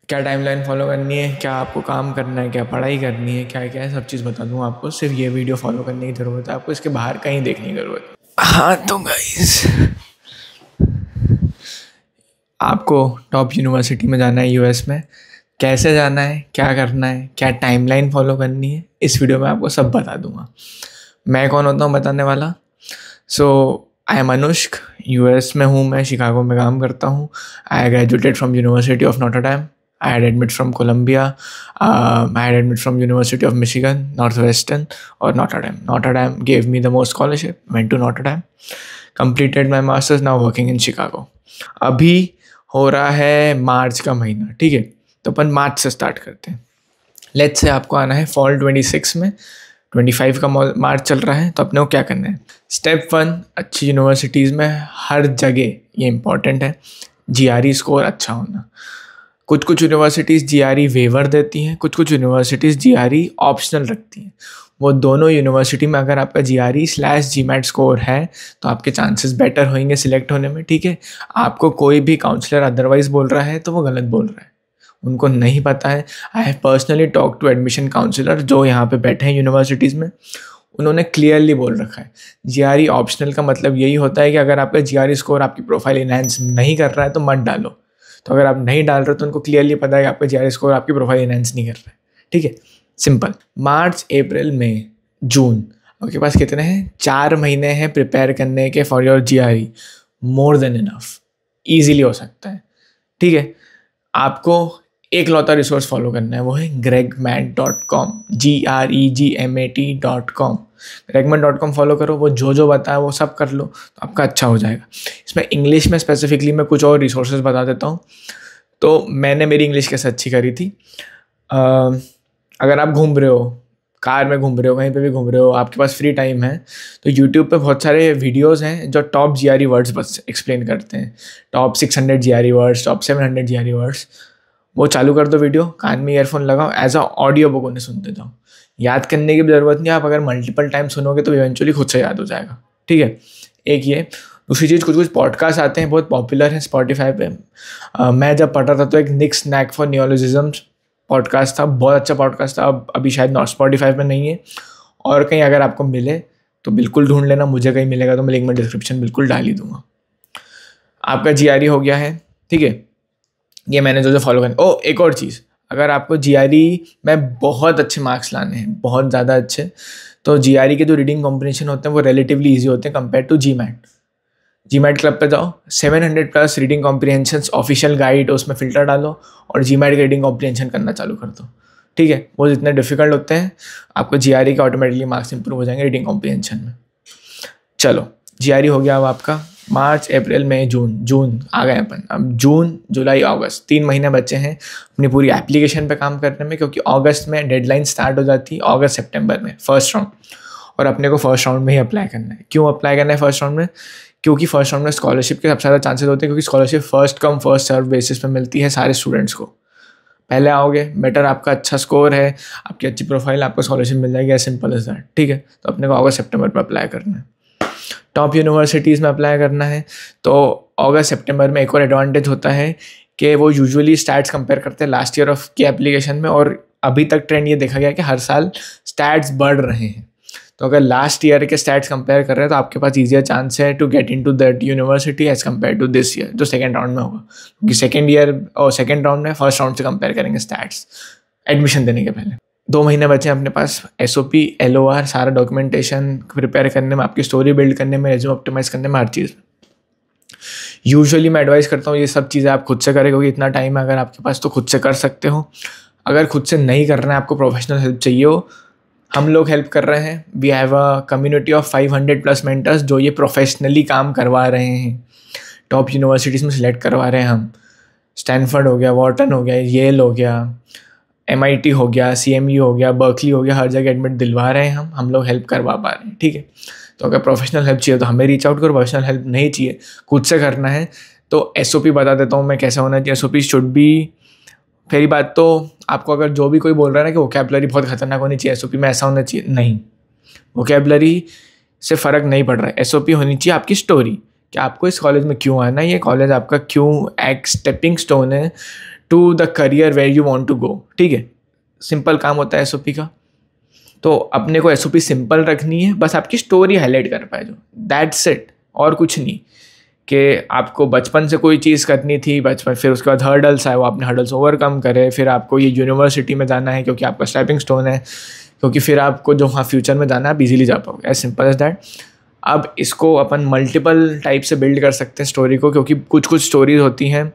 क्या timeline follow करनी है, क्या आपको काम करना है, क्या पढ़ाई करनी है, क्या क्या है, सब चीज़ बता दूंगा आपको। सिर्फ ये वीडियो फॉलो करने की ज़रूरत है आपको, इसके बाहर कहीं देखने की ज़रूरत है। हाँ तो गाइस, आपको टॉप यूनिवर्सिटी में जाना है यूएस में। कैसे जाना है, क्या करना है, क्या टाइमलाइन फॉलो करनी है, इस वीडियो में आपको सब बता दूंगा। मैं कौन होता हूँ बताने वाला? सो आई एम अनुष्क, यूएस में हूँ, मैं शिकागो में काम करता हूँ। I graduated from University of Notre Dame. I had admit from Columbia. I had admit from University of Michigan, Northwestern, or Notre Dame. Notre Dame gave me the most scholarship. Went to Notre Dame. Completed my masters. Now working in Chicago. अभी हो रहा है मार्च का महीना, ठीक है? तो अपन मार्च से स्टार्ट करते हैं। लेट्स से आपको आना है फॉल 26 में, 25 का मार्च चल रहा है, तो अपने को क्या करना है? स्टेप 1, अच्छी यूनिवर्सिटीज़ में हर जगह ये इम्पॉर्टेंट है, GRE स्कोर अच्छा होना। कुछ यूनिवर्सिटीज़ GRE वेवर देती हैं, कुछ यूनिवर्सिटीज़ GRE ऑप्शनल रखती हैं। वो दोनों यूनिवर्सिटी में अगर आपका GRE/GMAT स्कोर है तो आपके चांसेस बेटर होंगे सिलेक्ट होने में, ठीक है? आपको कोई भी काउंसलर अदरवाइज़ बोल रहा है तो वो गलत बोल रहा है, उनको नहीं पता है। I have personally talk to admission counsellor जो यहाँ पे बैठे हैं यूनिवर्सिटीज़ में, उन्होंने क्लियरली बोल रखा है GRE ऑप्शनल का मतलब यही होता है कि अगर आपका GRE स्कोर आपकी प्रोफाइल इनहेंस नहीं कर रहा है तो मत डालो। तो अगर आप नहीं डाल रहे तो उनको क्लियरली पता है कि आपका GRE स्कोर आपकी प्रोफाइल इनहेंस नहीं कर रहा है, ठीक है? सिंपल। मार्च, अप्रैल, मई, जून, आपके पास कितने हैं? 4 महीने हैं प्रिपेयर करने के for your GRE। More than enough, easily हो सकता है, ठीक है? आपको एक लौता रिसोर्स फॉलो करना है, वो है gregmat.com, GREGMAT.com। gregmat.com फॉलो करो, वो जो बताया वो सब कर लो तो आपका अच्छा हो जाएगा। इसमें इंग्लिश में स्पेसिफिकली मैं कुछ और रिसोर्सेज बता देता हूँ। तो मैंने मेरी इंग्लिश कैसे अच्छी करी थी, अगर आप घूम रहे हो, कार में घूम रहे हो, कहीं पे भी घूम रहे हो, आपके पास फ्री टाइम है, तो यूट्यूब पे बहुत सारे वीडियोस हैं जो टॉप GRE वर्ड्स बस एक्सप्लेन करते हैं। Top 600 GRE words, top 700 GRE words. वो चालू कर दो वीडियो, कान में ईयरफोन लगाओ, एज अ ऑडियो बुक उन्हें सुनते जाओ। याद करने की भी ज़रूरत नहीं, आप अगर मल्टीपल टाइम सुनोगे तो इवेंचुअली खुद से याद हो जाएगा, ठीक है? एक ये। दूसरी चीज़, कुछ पॉडकास्ट आते हैं, बहुत पॉपुलर हैं स्पॉटिफाई पे। मैं जब पढ़ रहा था तो एक निक स्नैक फॉर नियोलॉजिज्म्स पॉडकास्ट था, बहुत अच्छा पॉडकास्ट था। अब अभी शायद नॉट स्पॉटिफाई पे नहीं है, और कहीं अगर आपको मिले तो बिल्कुल ढूंढ लेना। मुझे कहीं मिलेगा तो मैं लिंक में डिस्क्रिप्शन बिल्कुल डाल ही दूंगा। आपका GRE हो गया है, ठीक है? ये मैंने जो फॉलो करना। एक और चीज़, अगर आपको GRE में बहुत अच्छे मार्क्स लाने हैं, बहुत ज़्यादा अच्छे, तो GRE के जो रीडिंग कॉम्प्रिहेंशन होते हैं वो रिलेटिवली ईजी होते हैं कंपेयर टू GMAT क्लब पे जाओ, 700+ रीडिंग कॉम्प्रिहेंशंस ऑफिशियल गाइड, उसमें फ़िल्टर डालो और GMAT के रीडिंग कॉम्प्रिहेंशन करना चालू कर दो, ठीक है? वो जितने डिफिकल्ट होते हैं, आपको GRE के ऑटोमेटिकली मार्क्स इंप्रूव हो जाएंगे रीडिंग कॉम्प्रिहेंशन में। चलो, GRE हो गया अब आपका। मार्च, अप्रैल, मई, जून आ गए अपन। अब जून, जुलाई, अगस्त, 3 महीने बचे हैं अपनी पूरी एप्लीकेशन पे काम करने में, क्योंकि अगस्त में डेडलाइन स्टार्ट हो जाती है, अगस्त सितंबर में फर्स्ट राउंड। और अपने को फर्स्ट राउंड में ही अप्लाई करना है। क्यों अप्लाई करना है फर्स्ट राउंड में? क्योंकि फर्स्ट राउंड में स्कॉलरशिप के सबसे ज़्यादा चांसेस होते हैं, क्योंकि scholarship first come first serve basis पे मिलती है सारे स्टूडेंट्स को। पहले आओगे, बेटर आपका अच्छा स्कोर है, आपकी अच्छी प्रोफाइल, आपको स्कॉलरशिप मिल जाएगी, एज सिंपल एज दैट, ठीक है? तो अपने को अगस्त सितंबर पर अप्लाई करना है। टॉप यूनिवर्सिटीज़ में अप्लाई करना है तो अगस्त सितंबर में एक और एडवांटेज होता है कि वो यूजुअली स्टैट्स कंपेयर करते हैं लास्ट ईयर ऑफ की एप्लीकेशन में, और अभी तक ट्रेंड ये देखा गया कि हर साल स्टैट्स बढ़ रहे हैं। तो अगर लास्ट ईयर के स्टैट्स कंपेयर कर रहे हैं तो आपके पास ईजियर चांस है to get into that university as compare to this year, जो सेकेंड राउंड में होगा। क्योंकि सेकेंड ईयर और सेकेंड राउंड में फर्स्ट राउंड से कंपेयर करेंगे स्टैट्स एडमिशन देने के पहले। 2 महीने बचे हैं अपने पास। SOP, LOR, सारा डॉक्यूमेंटेशन प्रिपेयर करने में, आपकी स्टोरी बिल्ड करने में, रेज्यूम ऑप्टिमाइज करने में, हर चीज़। यूजुअली मैं एडवाइस करता हूँ ये सब चीज़ें आप खुद से करें, क्योंकि इतना टाइम है अगर आपके पास तो खुद से कर सकते हो। अगर खुद से नहीं करना है, आपको प्रोफेशनल हेल्प चाहिए हो, हम लोग हेल्प कर रहे हैं। We have a community of 500+ mentors जो ये प्रोफेशनली काम करवा रहे हैं, टॉप यूनिवर्सिटीज़ में सिलेक्ट करवा रहे हैं हम। स्टैनफोर्ड हो गया, वॉर्टन हो गया, येल हो गया, MIT हो गया, CMU हो गया, बर्कली हो गया, हर जगह एडमिट दिलवा रहे हैं हम लोग हेल्प करवा पा रहे हैं, ठीक है? तो अगर प्रोफेशनल हेल्प चाहिए तो हमें रीच आउट करो, प्रोफेशनल हेल्प नहीं चाहिए, खुद से करना है तो SOP बता देता हूँ मैं कैसा होना चाहिए। SOP शुड बी, पहली बात तो आपको अगर जो भी कोई बोल रहा है ना कि वोकैबुलरी बहुत खतरनाक होनी चाहिए, SOP में ऐसा होना चाहिए, नहीं, वोकैबुलरी से फ़र्क नहीं पड़ रहा है। SOP होनी चाहिए आपकी स्टोरी, कि आपको इस कॉलेज में क्यों आना है, ये कॉलेज आपका क्यों एक स्टेपिंग स्टोन है to the career where you want to go. ठीक है, सिंपल काम होता है एसओपी का। तो अपने को एसओपी सिंपल रखनी है, बस आपकी स्टोरी हाईलाइट कर पाए जो, दैट्स इट, और कुछ नहीं। कि आपको बचपन से कोई चीज़ करनी थी, बचपन, फिर उसके बाद हर्डल्स आए, वो आपने हर्डल्स ओवरकम करे, फिर आपको ये यूनिवर्सिटी में जाना है क्योंकि आपका स्टेपिंग स्टोन है, क्योंकि फिर आपको जो हाँ फ्यूचर में जाना है आप इजीली जा पाओगे, एज सिंपल एज दैट। अब इसको अपन मल्टीपल टाइप से बिल्ड कर सकते हैं स्टोरी को, क्योंकि कुछ कुछ स्टोरीज होती हैं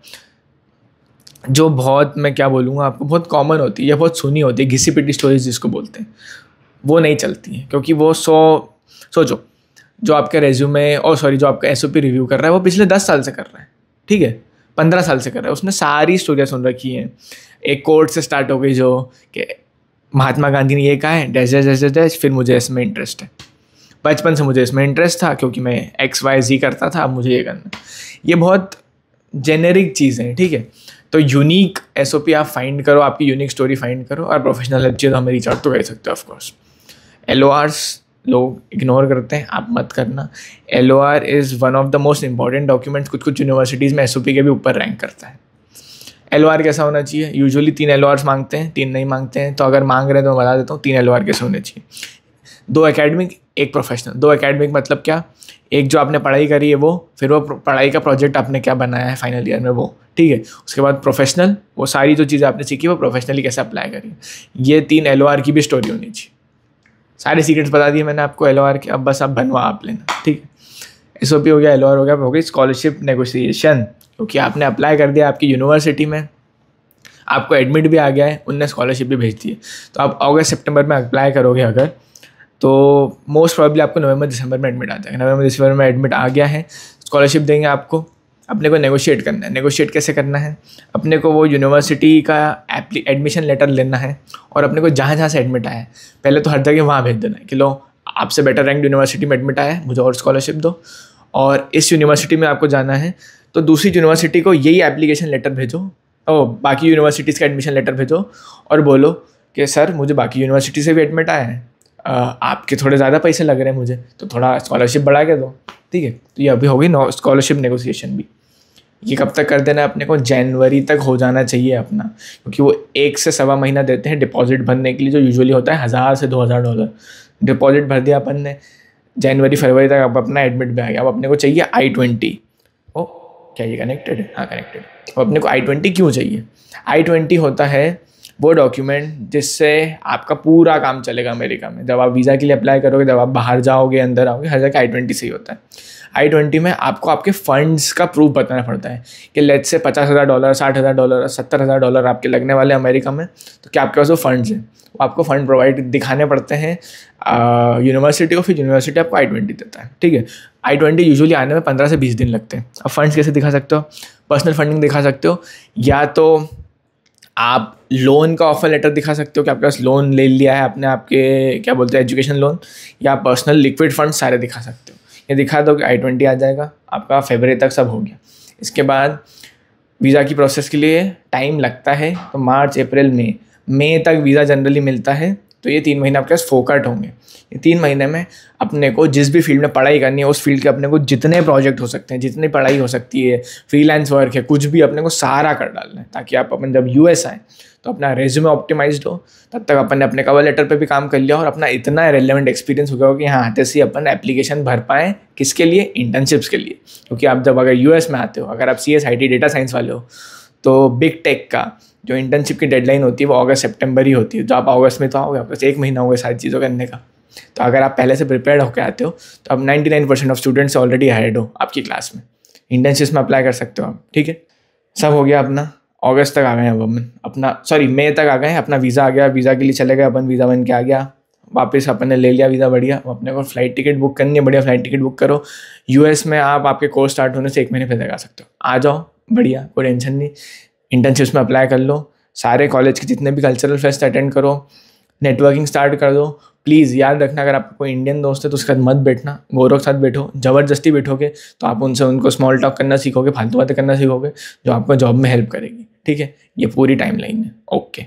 जो बहुत, मैं क्या बोलूँगा आपको, बहुत कॉमन होती है या बहुत सुनी होती है, घिसी पिटी स्टोरीज जिसको बोलते हैं, वो नहीं चलती हैं। क्योंकि वो सोचो जो आपके रेज्यूमे और सॉरी जो आपका एसओपी रिव्यू कर रहा है वो पिछले 10 साल से कर रहा है, ठीक है, 15 साल से कर रहा है, उसने सारी स्टोरियाँ सुन रखी हैं। एक कोट से स्टार्ट हो गई जो कि महात्मा गांधी ने ये कहा है, डैश डैश डैश डैश, फिर मुझे इसमें इंटरेस्ट है, बचपन से मुझे इसमें इंटरेस्ट था क्योंकि मैं XYZ करता था, अब मुझे ये करना। ये बहुत जेनेरिक चीज़ है, ठीक है। तो यूनिक एसओपी आप फाइंड करो, आपकी यूनिक स्टोरी फाइंड करो, और प्रोफेशनल अच्छी तो हमें रीच आउट तो कर सकते हो ऑफकोर्स। LORs लोग इग्नोर करते हैं, आप मत करना। LOR is one of the most important documents, कुछ यूनिवर्सिटीज़ में SOP के भी ऊपर रैंक करता है। LOR कैसा होना चाहिए? यूजुअली 3 LORs मांगते हैं, 3 नहीं मांगते हैं, तो अगर मांग रहे हैं तो मैं बता देता हूँ 3 LOR कैसे होने चाहिए। 2 एकेडमिक, 1 प्रोफेशनल। 2 एकेडमिक मतलब क्या? एक जो आपने पढ़ाई करी है वो, फिर वो पढ़ाई का प्रोजेक्ट आपने क्या बनाया है फाइनल ईयर में वो, ठीक है। उसके बाद प्रोफेशनल, वो सारी जो चीज़ें आपने सीखी वो प्रोफेशनली कैसे अप्लाई करी। ये 3 LOR की भी स्टोरी होनी चाहिए। सारे सीक्रेट्स बता दिए मैंने आपको LOR के, अब बस आप बनवा आप लेना, ठीक है। SOP हो गया, LOR हो गया, हो गई स्कॉलरशिप नेगोशिएशन, क्योंकि आपने अप्लाई कर दिया आपकी यूनिवर्सिटी में, आपको एडमिट भी आ गया है, उनने स्कॉलरशिप भी भेज दी है, तो आप अगस्त सितंबर में अप्लाई करोगे अगर, तो मोस्ट प्रॉब्ली आपको नवंबर दिसंबर में एडमिट आ जाएगा। नवंबर दिसंबर में एडमिट आ गया है, स्कॉलरशिप देंगे आपको। अपने को नेगोशिएट करना है। नेगोशिएट कैसे करना है? अपने को वो यूनिवर्सिटी का एडमिशन लेटर लेना है, और अपने को जहाँ जहाँ से एडमिट आया है पहले तो हर जगह वहाँ भेज देना है कि लो आपसे बेटर रैंक यूनिवर्सिटी में एडमिट आया है, मुझे और स्कॉलरशिप दो, और इस यूनिवर्सिटी में आपको जाना है तो दूसरी यूनिवर्सिटी को यही एप्लीकेशन लेटर भेजो, और बाकी यूनिवर्सिटीज़ का एडमिशन लेटर भेजो, और बोलो कि सर मुझे बाकी यूनिवर्सिटी से भी एडमिट आया है, आपके थोड़े ज़्यादा पैसे लग रहे हैं मुझे, तो थोड़ा स्कॉलरशिप बढ़ा के दो, ठीक है। तो ये अभी हो गई स्कॉलरशिप नेगोशिएशन भी। ये कब तक कर देना है अपने को? जनवरी तक हो जाना चाहिए अपना, क्योंकि वो 1 से सवा महीना देते हैं डिपॉजिट भरने के लिए, जो यूजुअली होता है $1000 से $2000। डिपॉजिट भर दिया अपन ने, जनवरी फरवरी तक अब अपना एडमिट भी आ गया। अब अपने को चाहिए I-20। ओ क्या ये कनेक्टेड है? हाँ कनेक्टेड। अब अपने को I-20 क्यों चाहिए? I-20 होता है वो डॉक्यूमेंट जिससे आपका पूरा काम चलेगा अमेरिका में। जब आप वीज़ा के लिए अप्लाई करोगे, जब आप बाहर जाओगे, अंदर आओगे, हर जगह I-20 से ही होता है। I-20 में आपको आपके फंड्स का प्रूफ बताना पड़ता है कि लेट्स से $50,000, $60,000, $70,000 आपके लगने वाले अमेरिका में, तो क्या आपके पास वो फंड्स हैं? वो आपको फ़ंड प्रोवाइड दिखाने पड़ते हैं यूनिवर्सिटी को, फिर यूनिवर्सिटी आपको I-20 देता है, ठीक है। I-20 यूजुअली आने में 15 से 20 दिन लगते हैं। अब फंड्स कैसे दिखा सकते हो? पर्सनल फंडिंग दिखा सकते हो, या तो आप लोन का ऑफर लेटर दिखा सकते हो कि आपके पास लोन ले लिया है आपने, आपके क्या बोलते हैं एजुकेशन लोन, या पर्सनल लिक्विड फंड सारे दिखा सकते हो। ये दिखा दो कि I-20 आ जाएगा आपका, फरवरी तक सब हो गया। इसके बाद वीज़ा की प्रोसेस के लिए टाइम लगता है, तो मार्च अप्रैल मई तक वीज़ा जनरली मिलता है। तो ये 3 महीने आपके पास फोकट होंगे। ये 3 महीने में अपने को जिस भी फील्ड में पढ़ाई करनी है उस फील्ड के अपने को जितने प्रोजेक्ट हो सकते हैं, जितनी पढ़ाई हो सकती है, फ्रीलांस वर्क है, कुछ भी अपने को सारा कर डालना है, ताकि आप अपन जब US आए तो अपना रेज्यूमे ऑप्टिमाइज्ड हो। तब तक अपन ने अपने कवर लेटर पे भी काम कर लिया और अपना इतना रेलेवेंट एक्सपीरियंस हो गया हो कि यहाँ आते से अपन एप्लीकेशन भर पाएँ। किसके लिए? इंटर्नशिप्स के लिए। क्योंकि आप जब अगर US में आते हो, अगर आप CS IT डेटा साइंस वाले हो, तो बिग टेक का जो इंटर्नशिप की डेडलाइन होती है वो अगस्त सितंबर ही होती है। तो आप अगस्त में तो आओगे, आपके पास 1 महीना होगा सारी चीज़ों करने का। तो अगर आप पहले से प्रिपेयर्ड होकर आते हो तो आप 99% ऑफ स्टूडेंट्स ऑलरेडी हेड हो आपकी क्लास में। इंटर्नशिप्स में अप्लाई कर सकते हो आप, ठीक है। सब हो गया अपना, अगस्त तक आ गए अब अपन, अपना मई तक आ गए, अपना वीज़ा आ गया, वीज़ा के लिए चले गए अपन, वीज़ा बन के आ गया वापस, अपन ने ले लिया वीज़ा, बढ़िया। अपने को फ्लाइट टिकट बुक करनी है, बढ़िया फ्लाइट टिकट बुक करो। US में आप आपके कोर्स स्टार्ट होने से 1 महीने पहले आ सकते हो, आ जाओ, बढ़िया, कोई टेंशन नहीं। इंटर्नशिप्स में अप्लाई कर लो, सारे कॉलेज के जितने भी कल्चरल फेस्ट अटेंड करो, नेटवर्किंग स्टार्ट कर दो। प्लीज़ याद रखना, अगर आपको कोई इंडियन दोस्त है तो उसके साथ मत बैठना, गौरव के साथ बैठो। ज़बरदस्ती बैठोगे तो आप उनको स्मॉल टॉक करना सीखोगे, फालतू बातें करना सीखोगे, जो आपको जॉब में हेल्प करेगी, ठीक है। ये पूरी टाइमलाइन है। ओके।